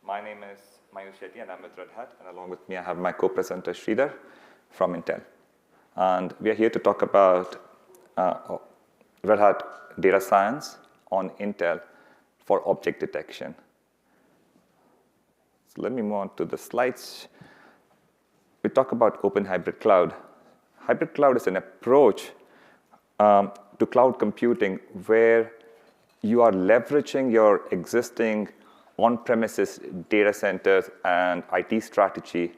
My name is Mayur Shetty, and I'm with Red Hat. And along with me, I have my co-presenter, Sridhar, from Intel. And we are here to talk about Red Hat Data Science on Intel for object detection. So let me move on to the slides. We talk about open hybrid cloud. Hybrid cloud is an approach to cloud computing where you are leveraging your existing on-premises data centers and IT strategy,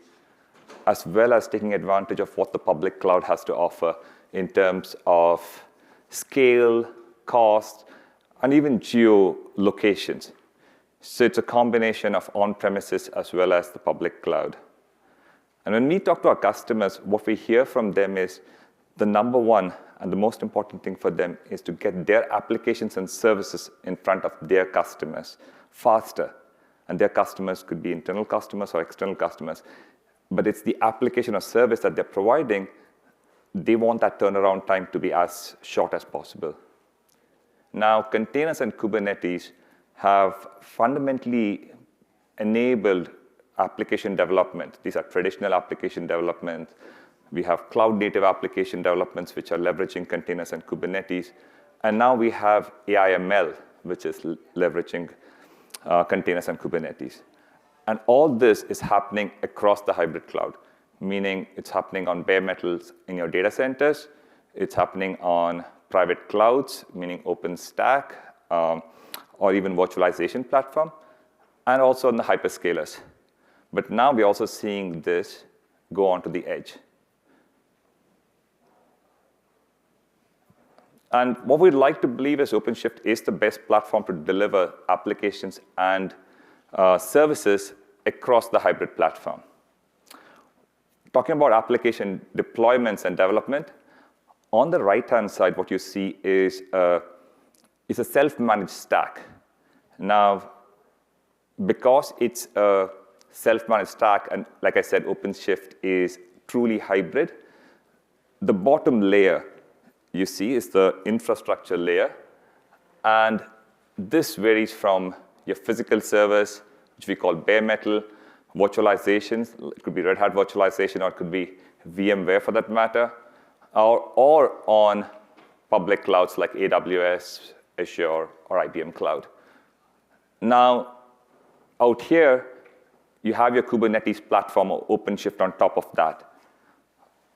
as well as taking advantage of what the public cloud has to offer in terms of scale, cost, and even geolocations. So it's a combination of on-premises as well as the public cloud. And when we talk to our customers, what we hear from them is the number one and the most important thing for them is to get their applications and services in front of their customers faster. And their customers could be internal customers or external customers. But it's the application or service that they're providing. They want that turnaround time to be as short as possible. Now, containers and Kubernetes have fundamentally enabled application development. These are traditional application development. We have cloud-native application developments, which are leveraging containers and Kubernetes. And now we have AIML, which is leveraging containers and Kubernetes. And all this is happening across the hybrid cloud, meaning it's happening on bare metals in your data centers. It's happening on private clouds, meaning OpenStack, or even virtualization platform, and also on the hyperscalers. But now we're also seeing this go onto the edge. And what we'd like to believe is OpenShift is the best platform to deliver applications and services across the hybrid platform. Talking about application deployments and development, on the right-hand side, what you see is a self-managed stack. Now, because it's a self-managed stack, and like I said, OpenShift is truly hybrid, the bottom layer you see is the infrastructure layer. And this varies from your physical servers, which we call bare metal, virtualizations. It could be Red Hat virtualization, or it could be VMware for that matter, or on public clouds like AWS, Azure, or IBM Cloud. Now, out here, you have your Kubernetes platform or OpenShift on top of that.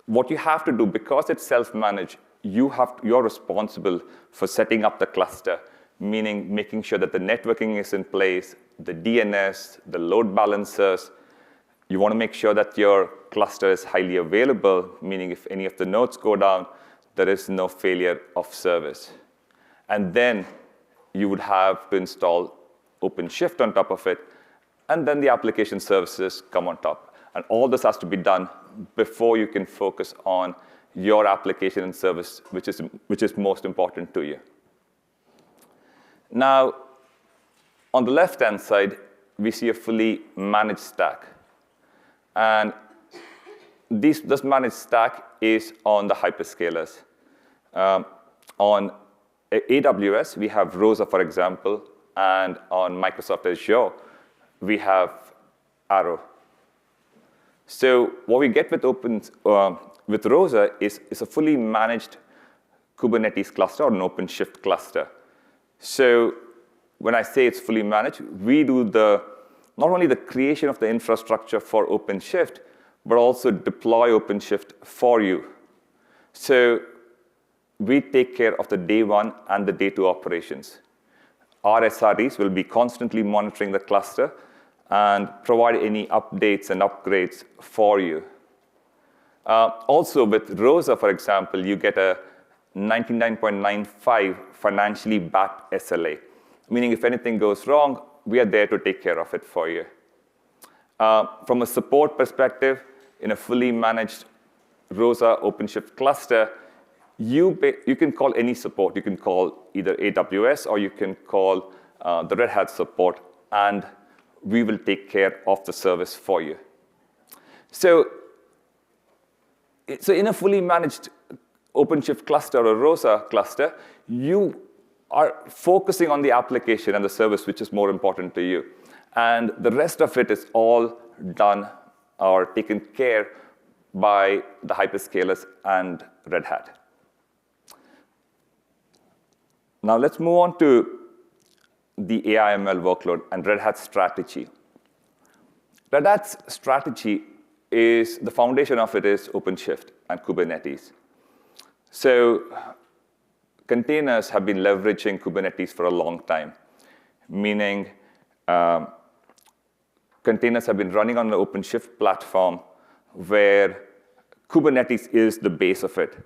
What you have to do, because it's self-managed, you're responsible for setting up the cluster, meaning making sure that the networking is in place, the DNS, the load balancers. You want to make sure that your cluster is highly available, meaning if any of the nodes go down, there is no failure of service. And then you would have to install OpenShift on top of it, and then the application services come on top. And all this has to be done before you can focus on your application and service, which is most important to you. Now, on the left-hand side, we see a fully managed stack. And this managed stack is on the hyperscalers. On AWS, we have ROSA, for example, and on Microsoft Azure, we have Arrow. So what we get with ROSA is a fully managed Kubernetes cluster or an OpenShift cluster. So when I say it's fully managed, we do not only the creation of the infrastructure for OpenShift, but also deploy OpenShift for you. So we take care of the day one and the day two operations. Our SREs will be constantly monitoring the cluster and provide any updates and upgrades for you. Also, with ROSA, for example, you get a 99.95 financially backed SLA, meaning if anything goes wrong, we are there to take care of it for you. From a support perspective, in a fully managed ROSA OpenShift cluster, you can call any support. You can call either AWS or you can call the Red Hat support, and we will take care of the service for you. So in a fully managed OpenShift cluster or ROSA cluster, you are focusing on the application and the service which is more important to you. And the rest of it is all done or taken care by the hyperscalers and Red Hat. Now let's move on to the AIML workload and Red Hat's strategy. Red Hat's strategy is, the foundation of it is OpenShift and Kubernetes. So containers have been leveraging Kubernetes for a long time, meaning containers have been running on the OpenShift platform where Kubernetes is the base of it.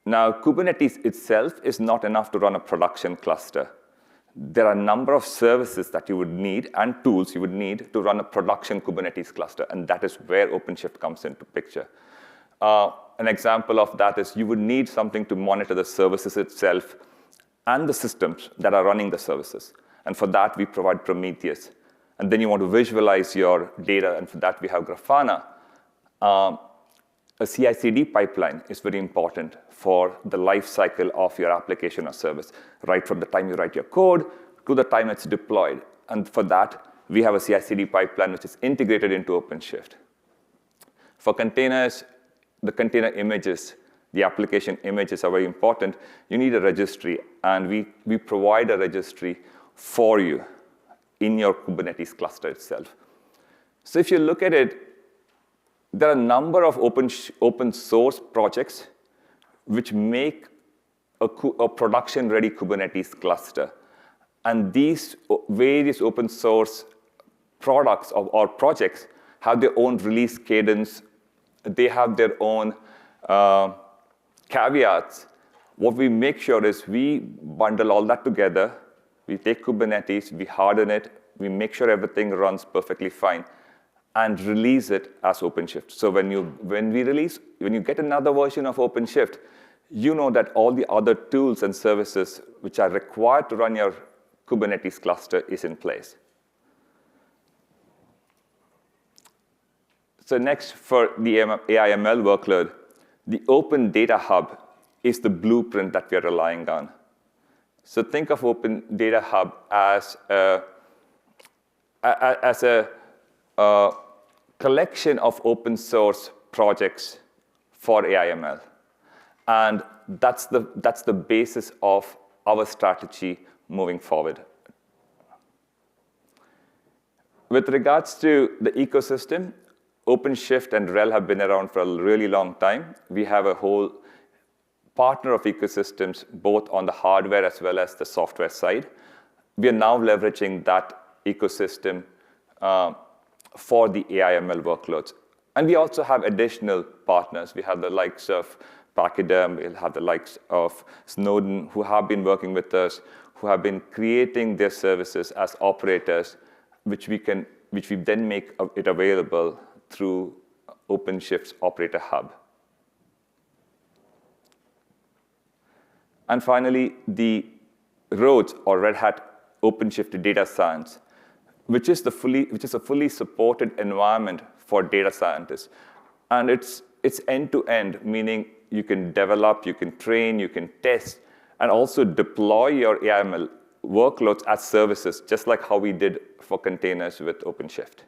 Now, Kubernetes itself is not enough to run a production cluster. There are a number of services that you would need and tools you would need to run a production Kubernetes cluster, and that is where OpenShift comes into picture. An example of that is you would need something to monitor the services itself and the systems that are running the services. And for that, we provide Prometheus. And then you want to visualize your data, and for that, we have Grafana. A CI/CD pipeline is very important for the life cycle of your application or service, right from the time you write your code to the time it's deployed. And for that, we have a CI/CD pipeline which is integrated into OpenShift. For containers, the container images, the application images are very important. You need a registry, and we provide a registry for you in your Kubernetes cluster itself. So if you look at it, there are a number of open source projects which make a production-ready Kubernetes cluster. And these various open source products or projects have their own release cadence. They have their own caveats. What we make sure is we bundle all that together. We take Kubernetes, we harden it, we make sure everything runs perfectly fine, and release it as OpenShift. So when you get another version of OpenShift, you know that all the other tools and services which are required to run your Kubernetes cluster is in place. So next, for the AIML workload, the Open Data Hub is the blueprint that we are relying on. So think of Open Data Hub as a collection of open source projects for AIML. And that's the basis of our strategy moving forward. With regards to the ecosystem, OpenShift and RHEL have been around for a really long time. We have a whole partner of ecosystems, both on the hardware as well as the software side. We are now leveraging that ecosystem for the AIML workloads. And we also have additional partners. We have the likes of Pachyderm, we'll have the likes of Snowden, who have been working with us, who have been creating their services as operators, which we then make it available through OpenShift's Operator Hub. And finally, the Rhodes, or Red Hat OpenShift Data Science, which is a fully supported environment for data scientists. And it's end-to-end, meaning you can develop, you can train, you can test, and also deploy your AIML workloads as services, just like how we did for containers with OpenShift.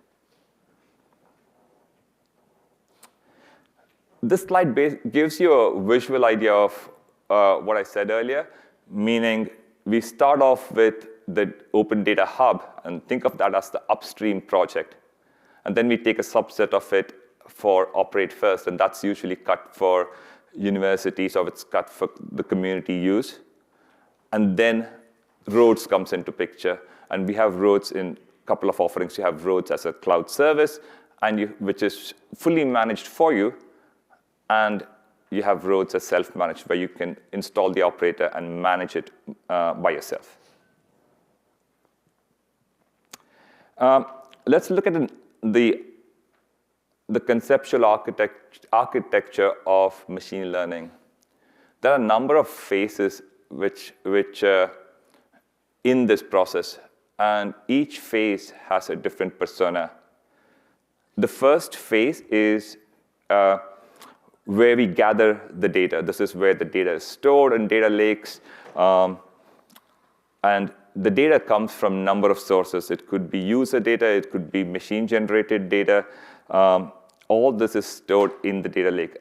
This slide gives you a visual idea of what I said earlier, meaning we start off with the Open Data Hub, and think of that as the upstream project. And then we take a subset of it for Operate First, and that's usually cut for universities, or it's cut for the community use. And then Rhodes comes into picture, and we have Rhodes in a couple of offerings. You have Rhodes as a cloud service, which is fully managed for you, and you have Rhodes as self-managed, where you can install the operator and manage it by yourself. Let's look at the conceptual architecture of machine learning. There are a number of phases which in this process, and each phase has a different persona. The first phase is where we gather the data. This is where the data is stored in data lakes, and the data comes from a number of sources. It could be user data. It could be machine-generated data. All this is stored in the data lake.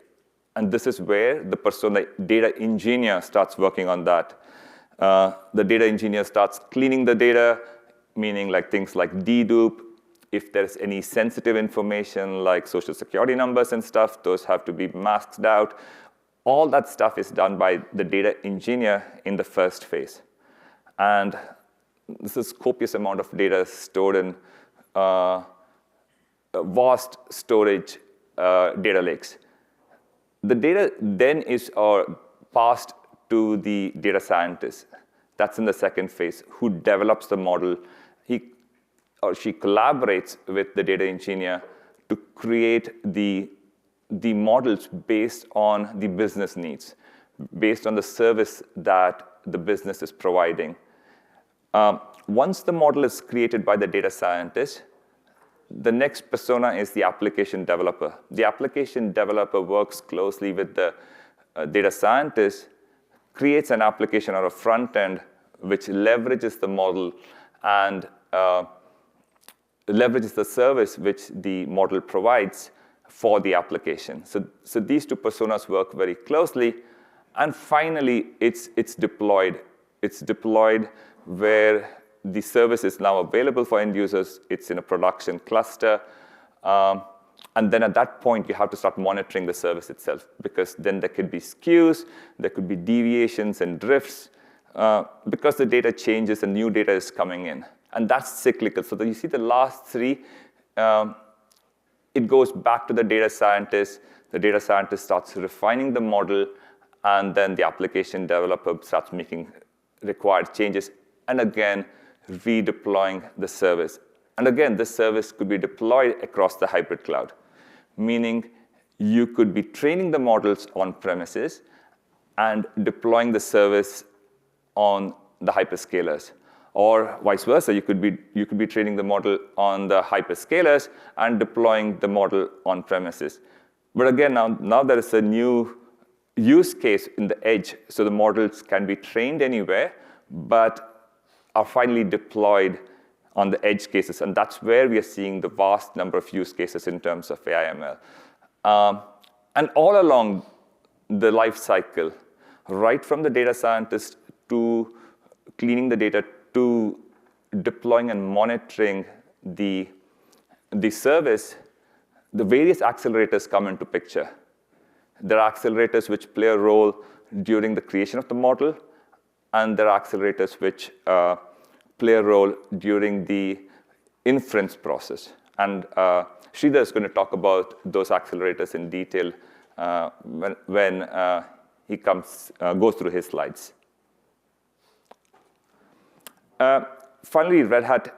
And this is where the persona data engineer starts working on that. The data engineer starts cleaning the data, meaning like things like dedupe. If there's any sensitive information like social security numbers and stuff, those have to be masked out. All that stuff is done by the data engineer in the first phase. And this is copious amount of data stored in vast storage data lakes. The data then is passed to the data scientist. That's in the second phase, who develops the model. He or she collaborates with the data engineer to create the models based on the business needs, based on the service that the business is providing. Once the model is created by the data scientist, the next persona is the application developer. The application developer works closely with the data scientist, creates an application or a front end which leverages the model and leverages the service which the model provides for the application. So these two personas work very closely. And finally, it's deployed. It's deployed where the service is now available for end users. It's in a production cluster. And then at that point, you have to start monitoring the service itself, because then there could be skews, there could be deviations and drifts, because the data changes and new data is coming in. And that's cyclical. So you see the last three, it goes back to the data scientist. The data scientist starts refining the model, and then the application developer starts making required changes, and again, redeploying the service. And again, this service could be deployed across the hybrid cloud, meaning you could be training the models on premises and deploying the service on the hyperscalers. Or vice versa, you could be training the model on the hyperscalers and deploying the model on premises. But again, now there is a new use case in the edge, so the models can be trained anywhere, but are finally deployed on the edge cases. And that's where we are seeing the vast number of use cases in terms of AIML. And all along the life cycle, right from the data scientist to cleaning the data to deploying and monitoring the service, the various accelerators come into picture. There are accelerators which play a role during the creation of the model, and there are accelerators which play a role during the inference process. And Sridhar is going to talk about those accelerators in detail when he goes through his slides. Finally, Red Hat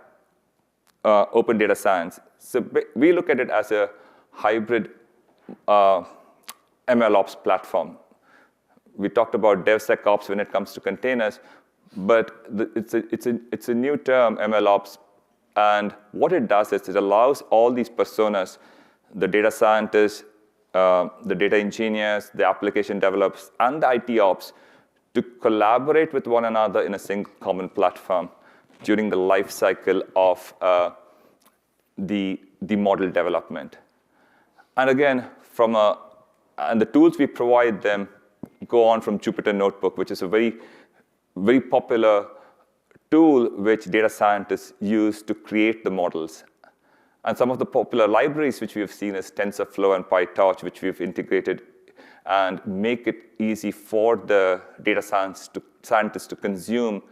Open Data Science. So we look at it as a hybrid MLOps platform. We talked about DevSecOps when it comes to containers, but it's a new term, MLOps. And what it does is it allows all these personas, the data scientists, the data engineers, the application developers, and the IT ops, to collaborate with one another in a single common platform during the life cycle of the model development. And again, and the tools we provide them go on from Jupyter Notebook, which is a very, very popular tool which data scientists use to create the models. And some of the popular libraries which we have seen is TensorFlow and PyTorch, which we've integrated and make it easy for the data scientists to consume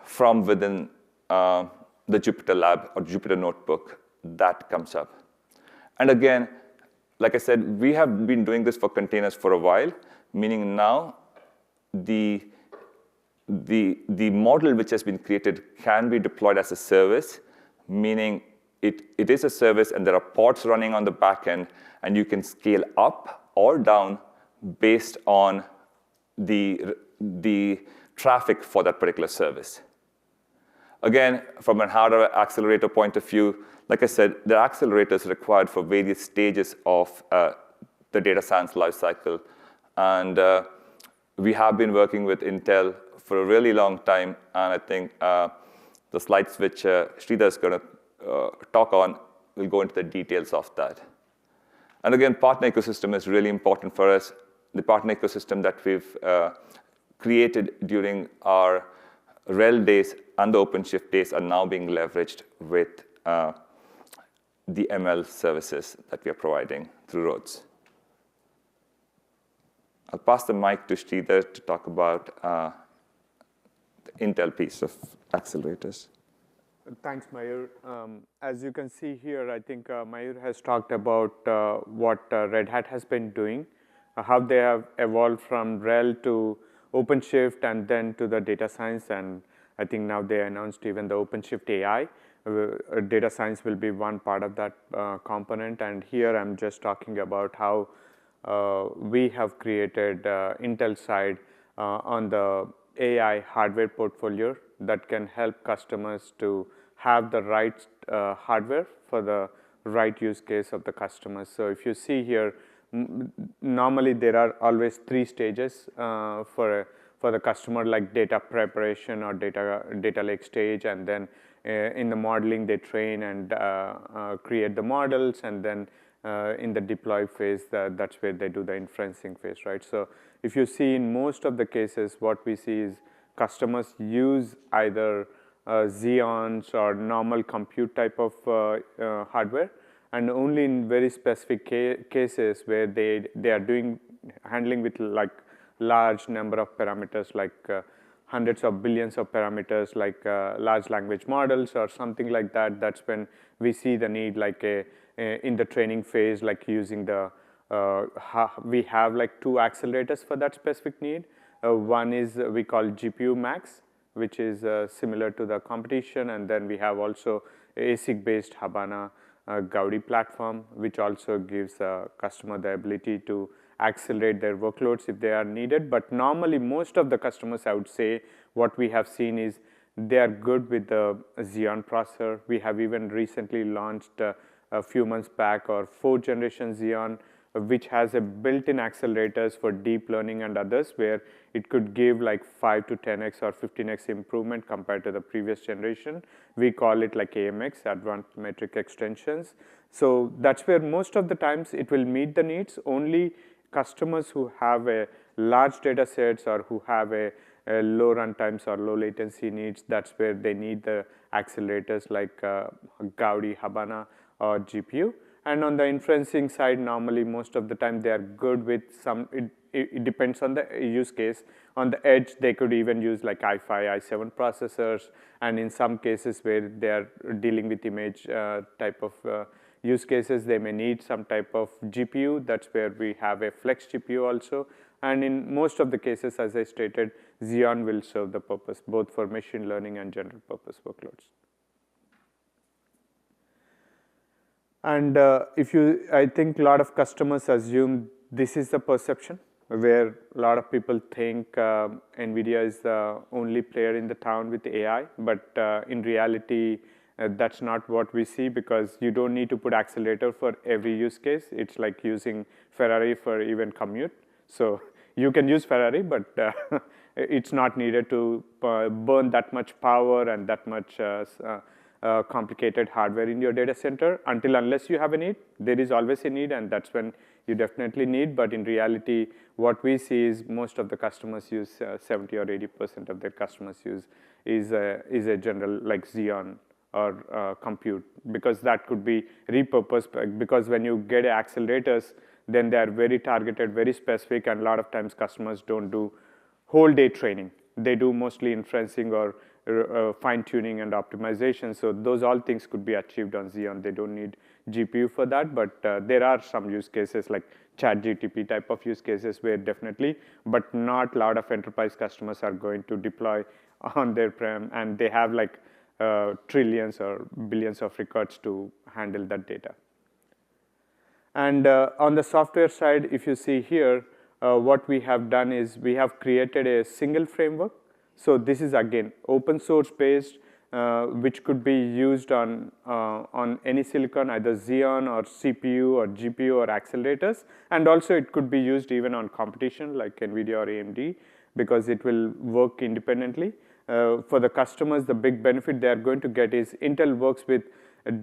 from within the Jupyter Lab or Jupyter Notebook that comes up. And again, like I said, we have been doing this for containers for a while, meaning now the model which has been created can be deployed as a service, meaning it is a service and there are pods running on the back end, and you can scale up or down based on the traffic for that particular service. Again, from a hardware accelerator point of view, like I said, there are accelerators required for various stages of the data science lifecycle. And we have been working with Intel for a really long time, and I think The slides which Sridhar is going to talk on will go into the details of that. And again, partner ecosystem is really important for us. The partner ecosystem that we've created during our RHEL days and the OpenShift days are now being leveraged with the ML services that we are providing through Rhodes. I'll pass the mic to Sridhar to talk about the Intel piece of accelerators. Thanks, Mayur. As you can see here, I think Mayur has talked about what Red Hat has been doing, how they have evolved from RHEL to OpenShift and then to the data science. And I think now they announced even the OpenShift AI. Data science will be one part of that component. And here I'm just talking about how we have created Intel side on the AI hardware portfolio that can help customers to have the right hardware for the right use case of the customer. So if you see here, normally there are always 3 stages for the customer, like data preparation or data lake stage, and then in the modeling they train and create the models, and then in the deploy phase, that's where they do the inferencing phase, right? So if you see in most of the cases, what we see is customers use either Xeons or normal compute type of hardware, and only in very specific cases where they are handling with like large number of parameters, like hundreds of billions of parameters, like large language models or something like that. That's when we see the need, like in the training phase, like using the we have like 2 accelerators for that specific need. One is we call GPU Max, which is similar to the competition, and then we have also ASIC-based Habana Gaudi platform, which also gives a customer the ability to accelerate their workloads if they are needed. But normally, most of the customers, I would say, what we have seen is they are good with the Xeon processor. We have even recently launched a few months back our 4th generation Xeon, which has a built-in accelerators for deep learning and others, where it could give like 5 to 10x or 15x improvement compared to the previous generation. We call it like AMX, Advanced Metric Extensions. So that's where most of the times it will meet the needs. Only customers who have a large data sets or who have a low runtimes or low latency needs, that's where they need the accelerators like Gaudi, Habana, or GPU. And on the inferencing side, normally most of the time they are good with some, it depends on the use case. On the edge, they could even use like i5, i7 processors. And in some cases where they are dealing with image type of use cases, they may need some type of GPU. That's where we have a flex GPU also. And in most of the cases, as I stated, Xeon will serve the purpose, both for machine learning and general purpose workloads. And I think a lot of customers assume this is the perception, where a lot of people think NVIDIA is the only player in the town with AI. But in reality, that's not what we see, because you don't need to put accelerator for every use case. It's like using Ferrari for even commute. So you can use Ferrari, but it's not needed to burn that much power and that much complicated hardware in your data center unless you have a need. There is always a need, and that's when you definitely need. But in reality, what we see is most of the customers use 70 or 80% of their customers use is a general like Xeon or compute, because that could be repurposed. Because when you get accelerators, then they are very targeted, very specific, and a lot of times customers don't do whole day training. They do mostly inferencing or fine-tuning and optimization. So those all things could be achieved on Xeon. They don't need GPU for that, but there are some use cases like ChatGPT type of use cases where definitely, but not a lot of enterprise customers are going to deploy on their prem, and they have like trillions or billions of records to handle that data. And on the software side, if you see here, what we have done is we have created a single framework. So this is again open source based, which could be used on any silicon, either Xeon or CPU or GPU or accelerators. And also it could be used even on competition like NVIDIA or AMD, because it will work independently. For the customers, the big benefit they are going to get is Intel works with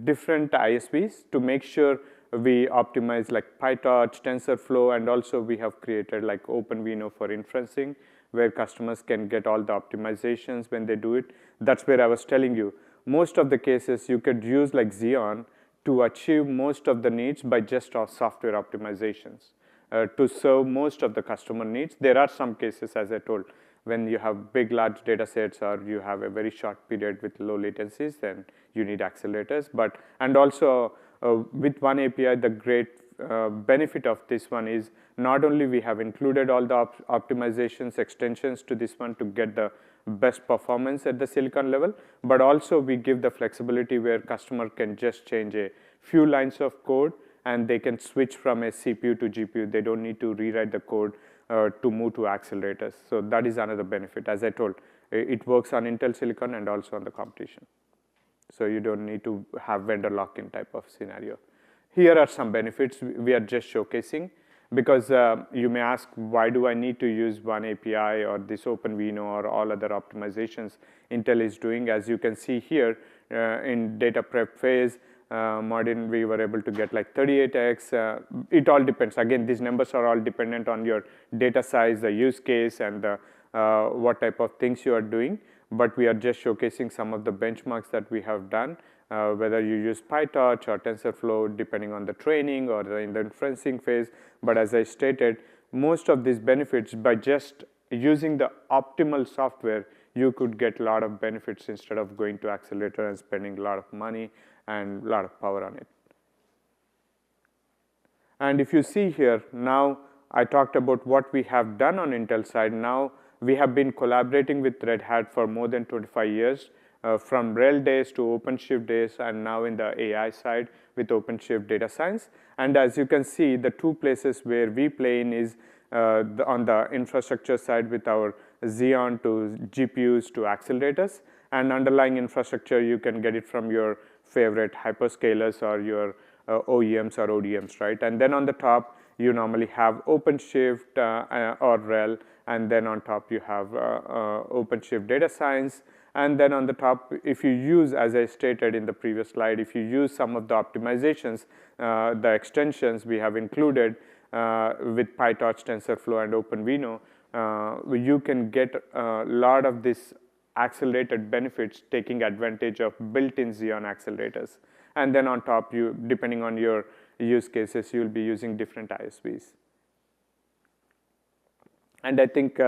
different ISVs to make sure we optimize like PyTorch, TensorFlow, and also we have created like OpenVINO for inferencing, where customers can get all the optimizations when they do it. That's where I was telling you, most of the cases you could use like Xeon to achieve most of the needs by just our software optimizations. To serve most of the customer needs. There are some cases, as I told, when you have big, large data sets or you have a very short period with low latencies, then you need accelerators. But, and also with one API, the great benefit of this one is not only we have included all the optimizations, extensions to this one to get the best performance at the silicon level, but also we give the flexibility where customer can just change a few lines of code and they can switch from a CPU to GPU. They don't need to rewrite the code to move to accelerators. So that is another benefit. As I told, it works on Intel silicon and also on the competition. So you don't need to have vendor lock-in type of scenario. Here are some benefits we are just showcasing, because you may ask, why do I need to use one API or this OpenVINO or all other optimizations Intel is doing? As you can see here in data prep phase, Modern, we were able to get like 38x. It all depends. Again, these numbers are all dependent on your data size, the use case, and the, what type of things you are doing. But we are just showcasing some of the benchmarks that we have done, whether you use PyTorch or TensorFlow, depending on the training or in the inferencing phase. But as I stated, most of these benefits, by just using the optimal software, you could get a lot of benefits instead of going to accelerator and spending a lot of money and a lot of power on it. And if you see here, now I talked about what we have done on Intel side. Now we have been collaborating with Red Hat for more than 25 years, from RHEL days to OpenShift days, and now in the AI side with OpenShift Data Science. And as you can see, the two places where we play in is on the infrastructure side with our Xeon to GPUs to accelerators, and underlying infrastructure you can get it from your favorite hyperscalers or your OEMs or ODMs, right? And then on the top, you normally have OpenShift or RHEL, and then on top you have OpenShift Data Science. And then on the top, if you use, as I stated in the previous slide, if you use some of the optimizations, the extensions we have included with PyTorch, TensorFlow, and OpenVINO, you can get a lot of this accelerated benefits taking advantage of built-in Xeon accelerators. And then on top, you, depending on your use cases, you'll be using different ISVs. And I think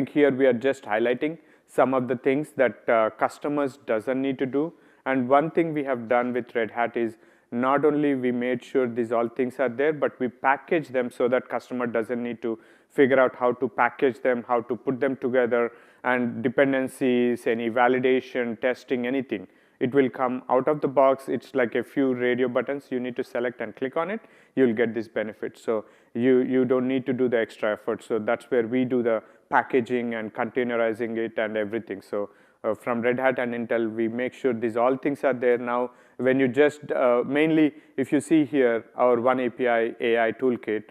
here we are just highlighting some of the things that customers doesn't need to do. And one thing we have done with Red Hat is not only we made sure these all things are there, but we package them so that customer doesn't need to figure out how to package them, how to put them together, and dependencies, any validation, testing, anything. It will come out of the box. It's like a few radio buttons you need to select and click on it. You'll get this benefit. So you don't need to do the extra effort. So that's where we do the packaging and containerizing it and everything. So from Red Hat and Intel, we make sure these all things are there. Now, when you just, mainly, if you see here, our one API AI toolkit,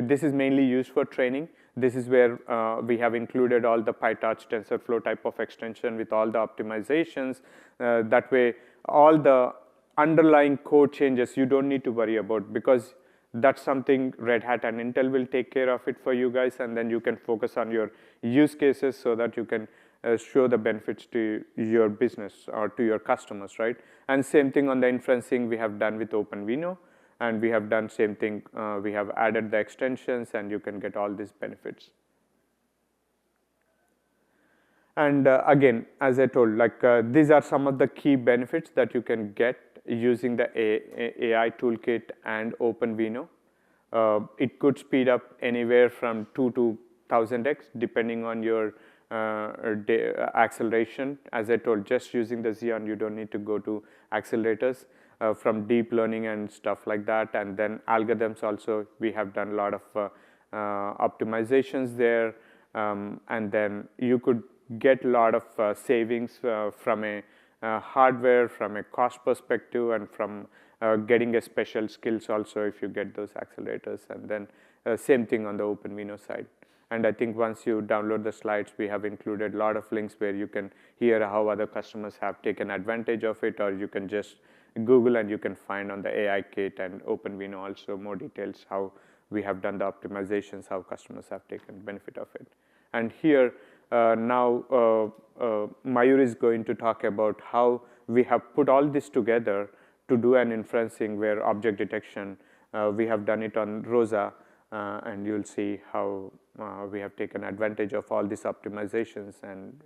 this is mainly used for training. This is where we have included all the PyTorch, TensorFlow type of extension with all the optimizations. That way, all the underlying code changes you don't need to worry about, because that's something Red Hat and Intel will take care of it for you guys, and then you can focus on your use cases so that you can show the benefits to your business or to your customers, right? And same thing on the inferencing we have done with OpenVINO. And we have done same thing, we have added the extensions, and you can get all these benefits. And again, as I told, like these are some of the key benefits that you can get using the AI toolkit and OpenVINO. It could speed up anywhere from 2 to 1000x, depending on your acceleration. As I told, just using the Xeon, you don't need to go to accelerators. From deep learning and stuff like that, and then algorithms also, we have done a lot of optimizations there, and then you could get a lot of savings from a hardware, from a cost perspective, and from getting a special skills also if you get those accelerators, and then same thing on the OpenVINO side. And I think once you download the slides, we have included a lot of links where you can hear how other customers have taken advantage of it, or you can just Google and you can find on the AI Kit and OpenVINO also more details how we have done the optimizations, how customers have taken benefit of it. And here now Mayur is going to talk about how we have put all this together to do an inferencing where object detection, we have done it on ROSA, and you'll see how we have taken advantage of all these optimizations, and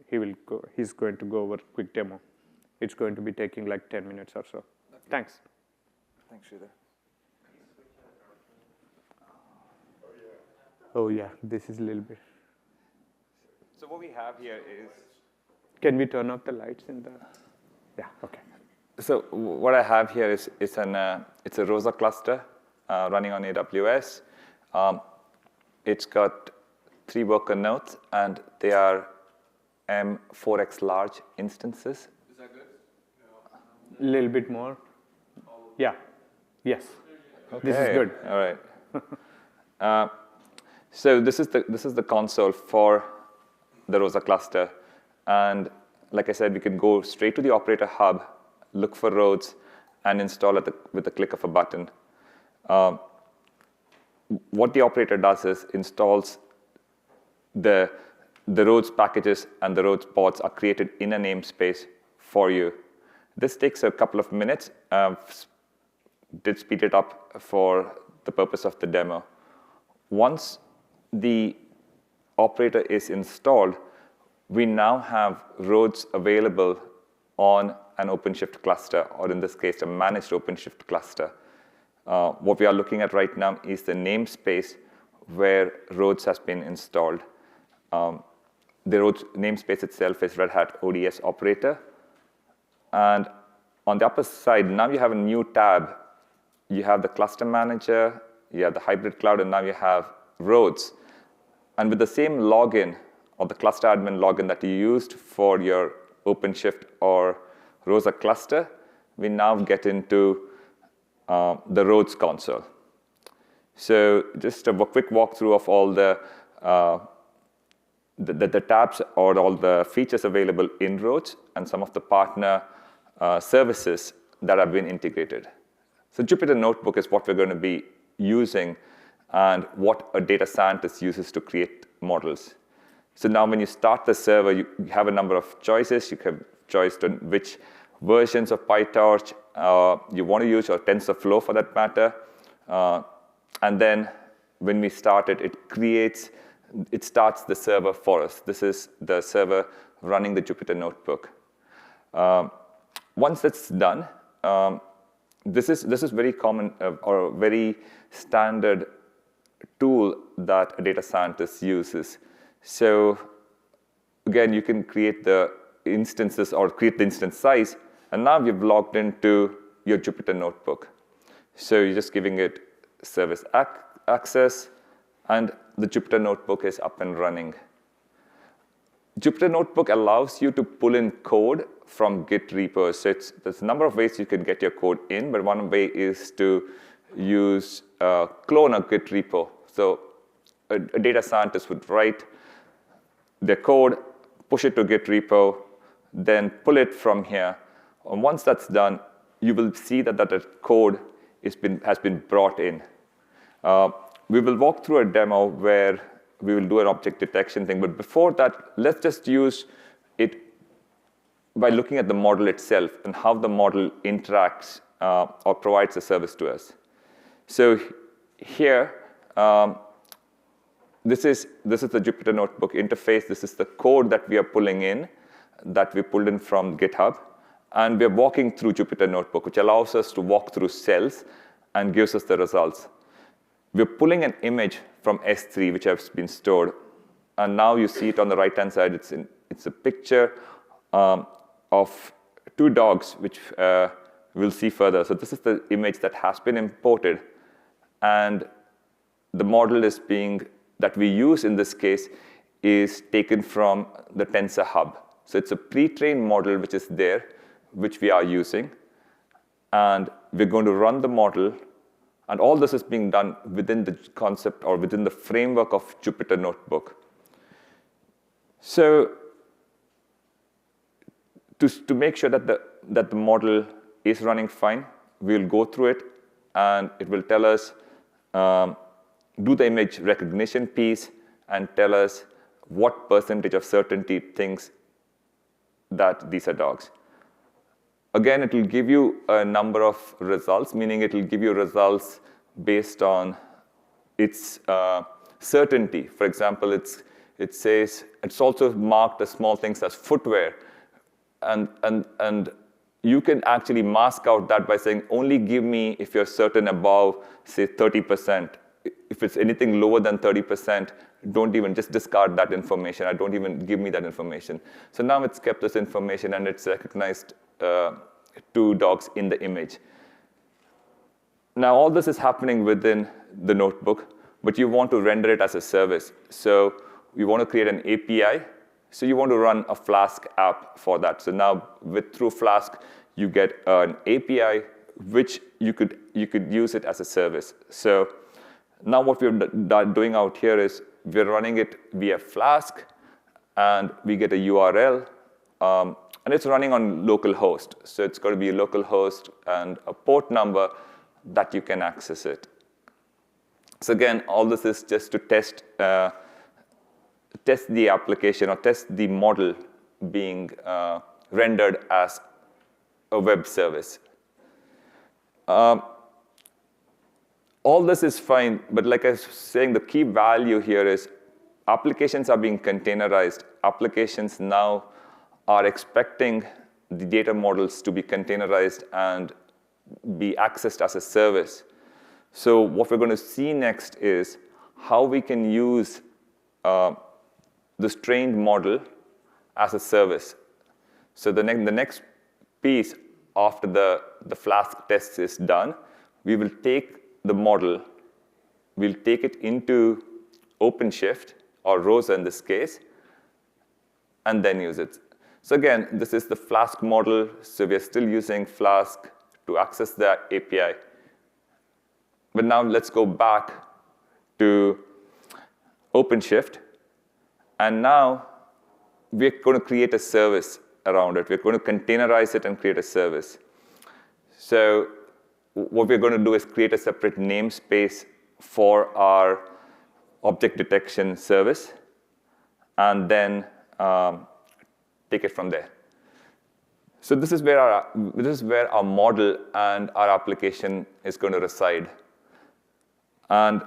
he's going to go over a quick demo. It's going to be taking like 10 minutes or so. Thanks. Thanks, Sridhar. Oh yeah, this is a little bit. So what we have here is... Can we turn off the lights in the... Yeah, okay. So what I have here is it's a ROSA cluster running on AWS. It's got 3 worker nodes, and they are M4X large instances. Is that good? A little bit more. Yeah. Yes. Okay. This is good. All right. So this is the console for the ROSA cluster, and like I said, we can go straight to the operator hub, look for roads, and install it with the click of a button. What the operator does is installs the roads packages, and the roads pods are created in a namespace for you. This takes a couple of minutes. Did speed it up for the purpose of the demo. Once the operator is installed, we now have roads available on an OpenShift cluster, or in this case, a managed OpenShift cluster. What we are looking at right now is the namespace where roads has been installed. The roads namespace itself is Red Hat ODS operator. And on the upper side, now you have a new tab. You have the cluster manager, you have the hybrid cloud, and now you have roads. And with the same login, or the cluster admin login that you used for your OpenShift or ROSA cluster, we now get into the roads console. So just a quick walkthrough of all the tabs or all the features available in roads and some of the partner services that have been integrated. So Jupyter Notebook is what we're going to be using and what a data scientist uses to create models. So now when you start the server, you have a number of choices. You have choice to which versions of PyTorch you want to use, or TensorFlow for that matter. And then when we start it, it starts the server for us. This is the server running the Jupyter Notebook. Once that's done, this is very common or a very standard tool that a data scientist uses. So again, you can create the instances or create the instance size, and now you've logged into your Jupyter Notebook. So you're just giving it service access, and the Jupyter Notebook is up and running. Jupyter Notebook allows you to pull in code from Git repos. So there's a number of ways you can get your code in, but one way is to use clone a Git repo. So a data scientist would write their code, push it to Git repo, then pull it from here. And once that's done, you will see that that code has been brought in. We will walk through a demo where we will do an object detection thing. But before that, let's just use it by looking at the model itself and how the model interacts or provides a service to us. So here, this is the Jupyter Notebook interface. This is the code that we are pulling in, that we pulled in from GitHub. And we're walking through Jupyter Notebook, which allows us to walk through cells and gives us the results. We're pulling an image from S3, which has been stored. And now you see it on the right-hand side. It's a picture of 2 dogs, which we'll see further. So this is the image that has been imported. And the model that we use in this case is taken from the Tensor Hub. So it's a pre-trained model which is there, which we are using. And we're going to run the model And all this is being done within the concept or within the framework of Jupyter Notebook. So to make sure that the model is running fine, we'll go through it, and it will tell us, do the image recognition piece, and tell us what percentage of certainty it thinks that these are dogs. Again, it will give you a number of results, meaning it will give you results based on its certainty. For example, it says it's also marked as small things as footwear. And you can actually mask out that by saying, only give me if you're certain above, say, 30%. If it's anything lower than 30%, don't even just discard that information. I don't even give me that information. So now it's kept this information, and it's recognized 2 dogs in the image. Now, all this is happening within the notebook, but you want to render it as a service. So you want to create an API. So you want to run a Flask app for that. So now, through Flask, you get an API, which you could use it as a service. So now what we're doing out here is we're running it via Flask, and we get a URL, and it's running on localhost. So it's going to be a localhost and a port number that you can access it. So again, all this is just to test the application or test the model being rendered as a web service. All this is fine, but like I was saying, the key value here is applications are being containerized. Applications now are expecting the data models to be containerized and be accessed as a service. So what we're going to see next is how we can use this trained model as a service. So the next piece after the Flask test is done, we will take the model, we'll take it into OpenShift, or Rosa in this case, and then use it. So again, this is the Flask model, so we're still using Flask to access the API. But now let's go back to OpenShift, and now we're going to create a service around it. We're going to containerize it and create a service. So what we're going to do is create a separate namespace for our object detection service, and then take it from there. So this is where our model and our application is going to reside. And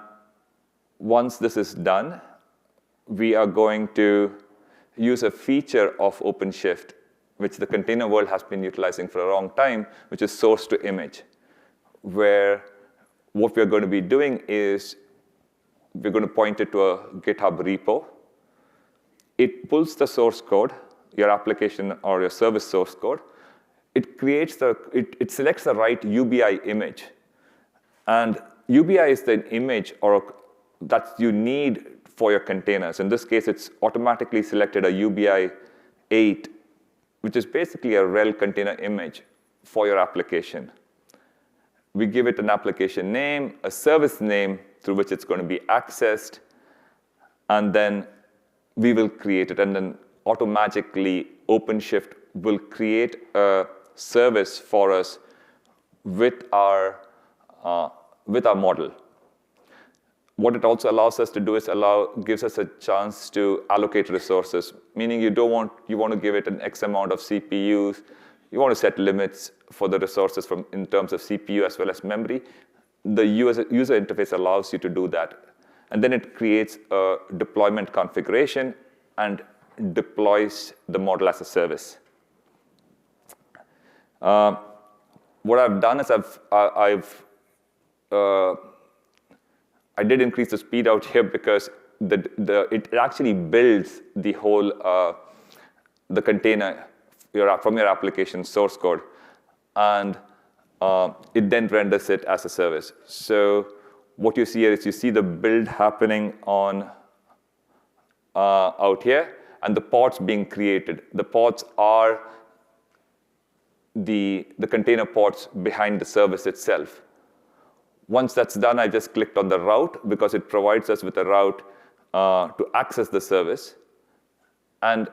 once this is done, we are going to use a feature of OpenShift, which the container world has been utilizing for a long time, which is source to image, where what we're going to be doing is we're going to point it to a GitHub repo. It pulls the source code, your application or your service source code. It selects the right UBI image. And UBI is the image that you need for your containers. In this case, it's automatically selected a UBI 8, which is basically a rel container image for your application. We give it an application name, a service name through which it's going to be accessed, and then we will create it. And then automatically, OpenShift will create a service for us with our model. What it also allows us to do is gives us a chance to allocate resources, meaning you want to give it an X amount of CPUs. You want to set limits for the resources in terms of CPU as well as memory. The user interface allows you to do that. And then it creates a deployment configuration and deploys the model as a service. What I've done is I did increase the speed out here because it actually builds the whole the container from your application source code, and it then renders it as a service. So what you see here is you see the build happening on out here, and the pods being created. The pods are the container pods behind the service itself. Once that's done, I just clicked on the route because it provides us with a route to access the service. And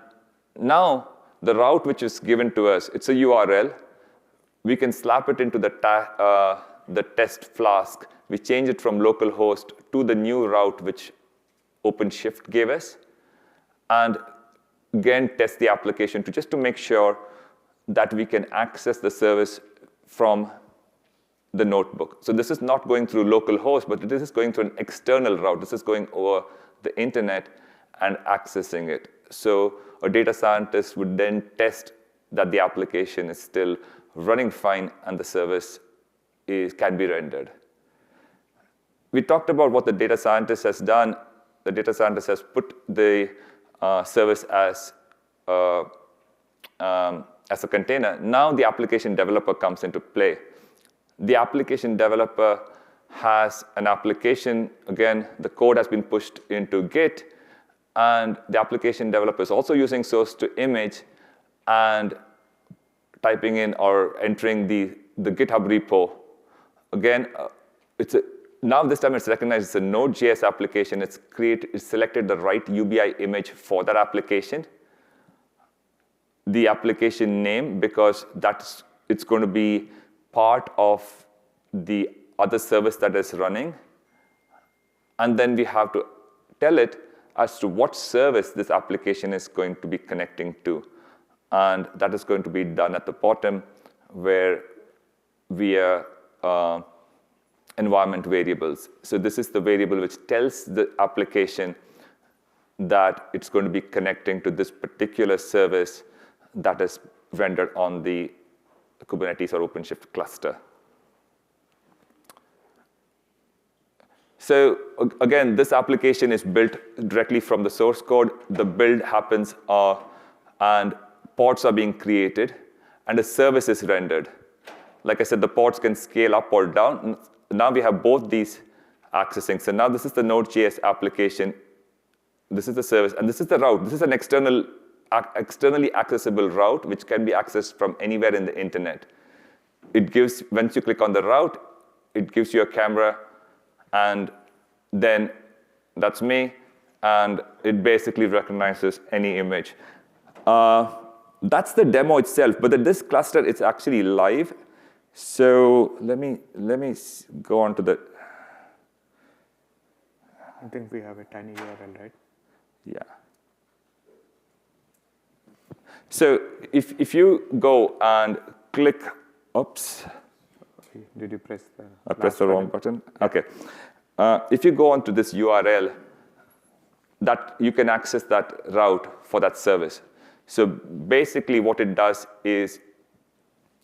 now the route which is given to us, it's a URL. We can slap it into the test flask. We change it from localhost to the new route which OpenShift gave us. And again, test the application just to make sure that we can access the service from the notebook. So this is not going through localhost, but this is going through an external route. This is going over the internet and accessing it. So a data scientist would then test that the application is still running fine and the service can be rendered. We talked about what the data scientist has done. The data scientist has put the service as a container. Now the application developer comes into play. The application developer has an application. Again, the code has been pushed into Git. And the application developer is also using source to image and typing in or entering the GitHub repo. Again, now this time it's recognized it's a Node.js application. It's selected the right UBI image for that application. The application name, because it's going to be part of the other service that is running. And then we have to tell it as to what service this application is going to be connecting to. And that is going to be done at the bottom where via environment variables. So this is the variable which tells the application that it's going to be connecting to this particular service that is rendered on the Kubernetes or OpenShift cluster. So again, this application is built directly from the source code. The build happens, and pods are being created, and a service is rendered. Like I said, the pods can scale up or down. Now we have both these accessing. So now this is the Node.js application. This is the service, and this is the route. This is an externally accessible route, which can be accessed from anywhere in the internet. It gives, once you click on the route, it gives you a camera, and then that's me, and it basically recognizes any image. That's the demo itself, but this cluster is actually live. So let me go on to the. I think we have a tiny URL, right? Yeah. So if you go and click, oops. Did you press the? I pressed the wrong button. Okay. If you go onto this URL, that you can access that route for that service. So basically, what it does is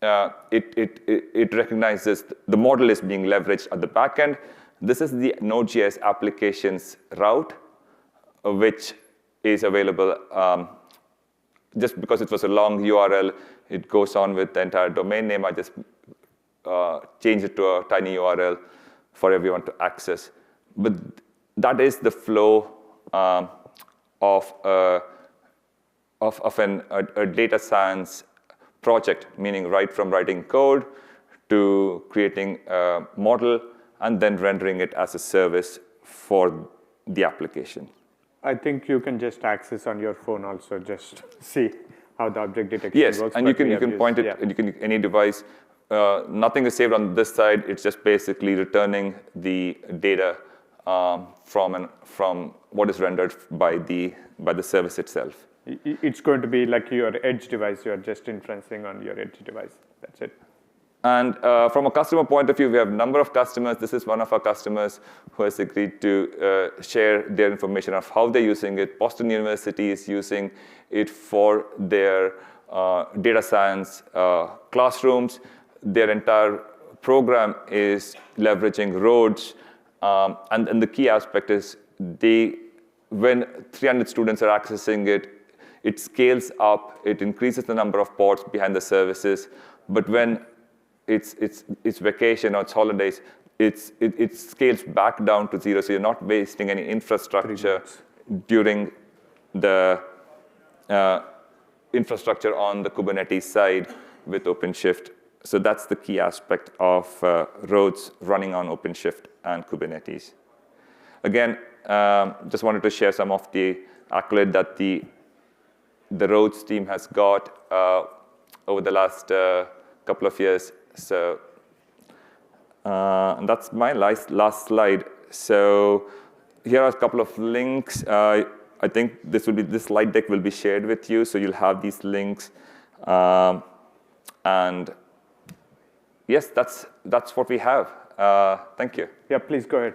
it recognizes the model is being leveraged at the back end. This is the Node.js applications route, which is available. Just because it was a long URL, it goes on with the entire domain name. I just changed it to a tiny URL for everyone to access. But that is the flow of a data science project, meaning right from writing code to creating a model and then rendering it as a service for the application. I think you can just access on your phone also, just see how the object detection works. Yes, and you can point it, you can any device. Nothing is saved on this side. It's just basically returning the data from what is rendered by the service itself. It's going to be like your edge device. You're just inferencing on your edge device. That's it. And from a customer point of view, we have a number of customers. This is one of our customers who has agreed to share their information of how they're using it. Boston University is using it for their data science classrooms. Their entire program is leveraging roads. And the key aspect is when 300 students are accessing it, it scales up. It increases the number of pods behind the services. But when it's vacation or it's holidays, it scales back down to zero. So you're not wasting any infrastructure during the infrastructure on the Kubernetes side with OpenShift. So that's the key aspect of Rhodes running on OpenShift and Kubernetes. Again, just wanted to share some of the accolade that the Rhodes team has got over the last couple of years. So and that's my last slide. So here are a couple of links. I think this slide deck will be shared with you, so you'll have these links. And yes, that's what we have. Thank you. Yeah, please go ahead.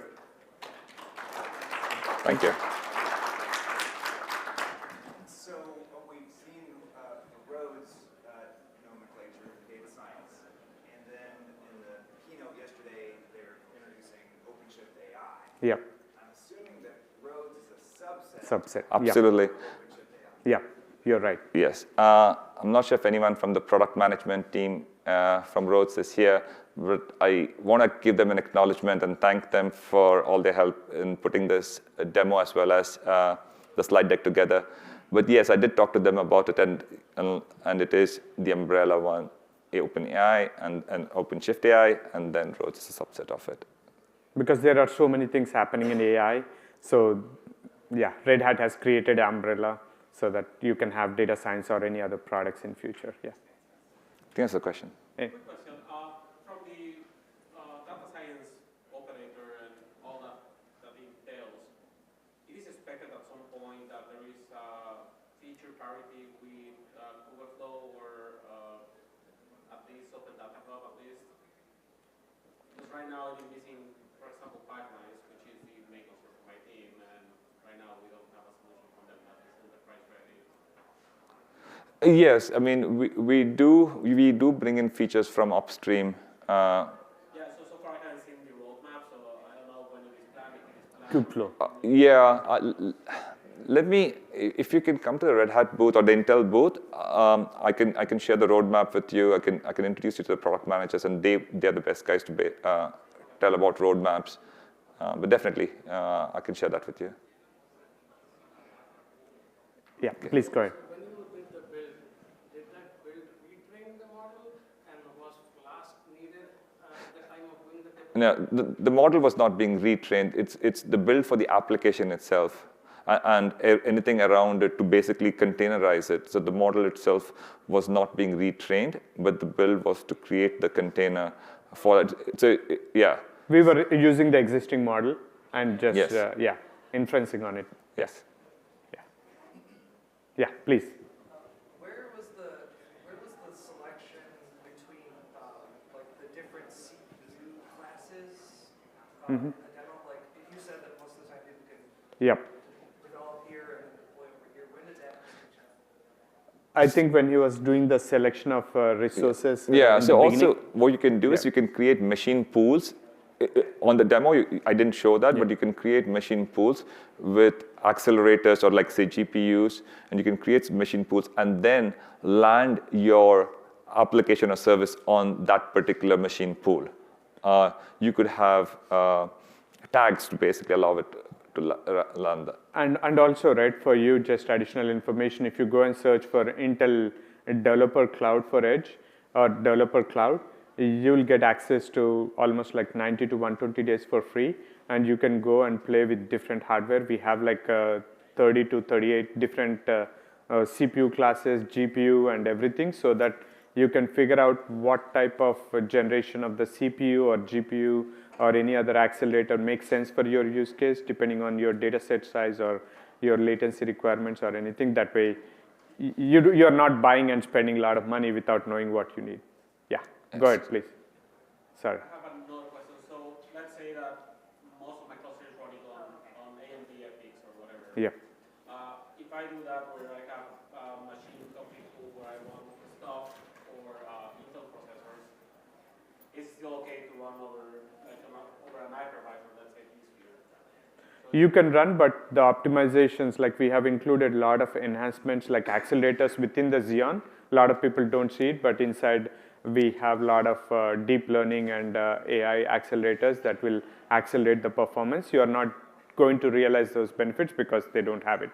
Thank you. So we've seen the Rhodes nomenclature, data science, and then in the keynote yesterday, they're introducing OpenShift AI. Yeah. I'm assuming that Rhodes is a subset. Subset. Absolutely. Of OpenShift AI. Yeah, you're right. Yes. I'm not sure if anyone from the product management team from Rhodes is here, but I want to give them an acknowledgement and thank them for all their help in putting this demo as well as the slide deck together. But yes, I did talk to them about it, and it is the umbrella one, OpenAI and OpenShift AI, and then Rhodes is a subset of it. Because there are so many things happening in AI, so yeah, Red Hat has created an umbrella so that you can have data science or any other products in future. Yeah. I think that's the question. Hey. Quick question. From the data science operator and all that entails, it is expected at some point that there is feature parity with Overflow or at least Open Data Hub at least. Because right now it is missing, for example, pipelines, which is the main concern for my team, and right now we don't have a solution from them that is enterprise ready. Yes, I mean we do bring in features from upstream. Yeah, so far I haven't seen the roadmap, so I don't know when it is planned, if it is planned. Let me, if you can come to the Red Hat booth or the Intel booth, I can share the roadmap with you. I can introduce you to the product managers, and they're the best guys to tell about roadmaps. But definitely, I can share that with you. Yeah, please go ahead. When you did the build, did that build retrain the model, and was Flask needed at the time of doing the deployment? No, the model was not being retrained. It's the build for the application itself and anything around it to basically containerize it. So the model itself was not being retrained, but the build was to create the container for it. So yeah. We were using the existing model and just Yes. inferencing on it. Yes. Yeah, please. Where was the selection between like the different CPU classes? I don't know, like you said that most of the time people can Yep. develop here and deploy over here. When did that change happen? I think when he was doing the selection of resources. Yeah. in So the also, beginning. what you can do is you can create machine pools. On the demo, I didn't show that, but you can create machine pools with accelerators or like say GPUs, and you can create machine pools and then land your application or service on that particular machine pool. You could have tags to basically allow it to land that. And also, right, for you, just additional information, if you go and search for Intel Developer Cloud for Edge or Developer Cloud, you'll get access to almost like 90 to 120 days for free, and you can go and play with different hardware. We have like 30 to 38 different CPU classes, GPU, and everything, so that you can figure out what type of generation of the CPU or GPU or any other accelerator makes sense for your use case, depending on your data set size or your latency requirements or anything. That way, you're not buying and spending a lot of money without knowing what you need. Yeah, go ahead, please. Sorry. I have another question. So let's say that most of my cluster is running on AMD FX or whatever. Yeah. If I do that where I have a machine config pool where I want stuff for Intel processors, is it still okay to run over an hypervisor, let's say vSphere? You can run, but the optimizations, like we have included a lot of enhancements like accelerators within the Xeon. A lot of people don't see it, but inside we have a lot of deep learning and AI accelerators that will accelerate the performance. You are not going to realize those benefits because they don't have it.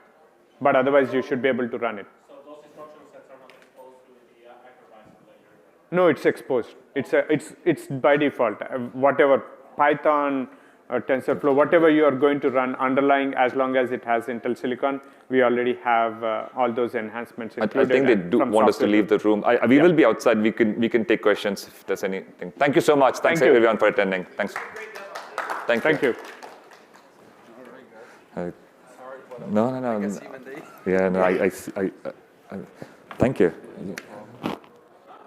But otherwise, you should be able to run it. So those instruction sets are not exposed to the hypervisor layer? No, it's exposed. It's by default. Whatever Python or TensorFlow, whatever you are going to run underlying, as long as it has Intel Silicon, we already have all those enhancements included. I think they do want us to leave the room. We will be outside. We can take questions if there's anything. Thank you so much. Thanks everyone for attending. Thanks. Thank you. No. Yeah, no. Thank you.